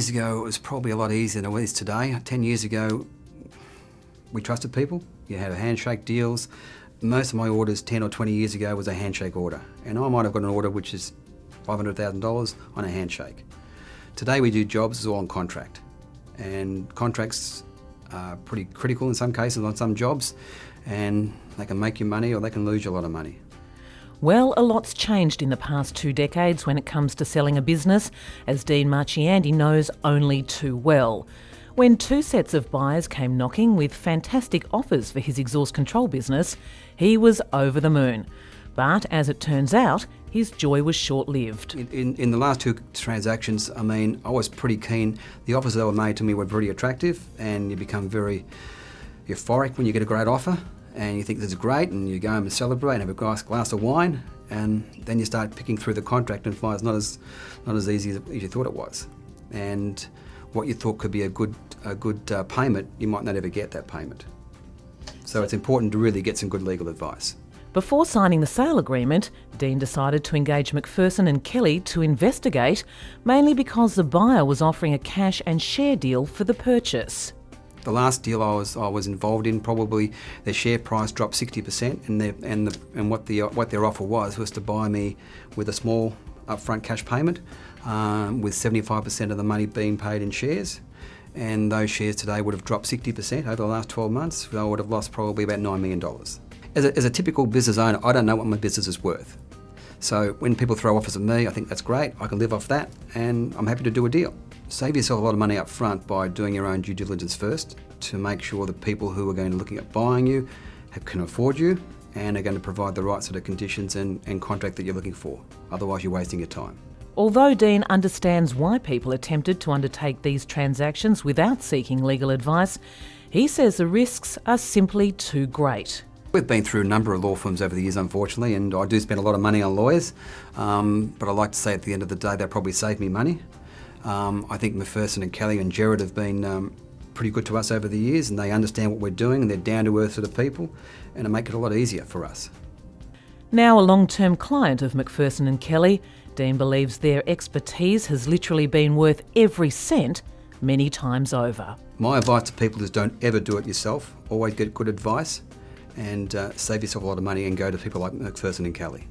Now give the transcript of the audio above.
years ago, it was probably a lot easier than it is today. 10 years ago, we trusted people. You had handshake deals. Most of my orders 10 or 20 years ago was a handshake order. And I might have got an order which is $500,000 on a handshake. Today we do jobs all on contract. And contracts are pretty critical in some cases on some jobs. And they can make you money or they can lose you a lot of money. Well, a lot's changed in the past 2 decades when it comes to selling a business, as Dean Marchiandi knows only too well. When 2 sets of buyers came knocking with fantastic offers for his exhaust control business, he was over the moon. But as it turns out, his joy was short-lived. In the last 2 transactions, I mean, I was pretty keen. The offers that were made to me were very attractive, and you become very euphoric when you get a great offer. And you think this is great, and you go home and celebrate and have a glass of wine, and then you start picking through the contract and find it's not as easy as you thought it was. And what you thought could be a good payment, you might not ever get that payment. So it's important to really get some good legal advice. Before signing the sale agreement, Dean decided to engage Macpherson and Kelley to investigate, mainly because the buyer was offering a cash and share deal for the purchase. The last deal I was involved in, probably their share price dropped 60%, and what their offer was to buy me with a small upfront cash payment, with 75% of the money being paid in shares. And those shares today would have dropped 60% over the last 12 months. I would have lost probably about $9 million. As a typical business owner, I don't know what my business is worth. So when people throw offers at me, I think that's great. I can live off that, and I'm happy to do a deal. Save yourself a lot of money up front by doing your own due diligence first to make sure that people who are going to looking at buying you can afford you and are going to provide the right sort of conditions and contract that you're looking for. Otherwise, you're wasting your time. Although Dean understands why people are tempted to undertake these transactions without seeking legal advice, he says the risks are simply too great. We've been through a number of law firms over the years, unfortunately, and I do spend a lot of money on lawyers, but I like to say at the end of the day, they probably saved me money. I think Macpherson and Kelley and Jared have been pretty good to us over the years, and they understand what we're doing, and they're down-to-earth sort of people, and it make it a lot easier for us. Now a long-term client of Macpherson and Kelley, Dean believes their expertise has literally been worth every cent many times over. My advice to people is don't ever do it yourself. Always get good advice and save yourself a lot of money and go to people like Macpherson and Kelley.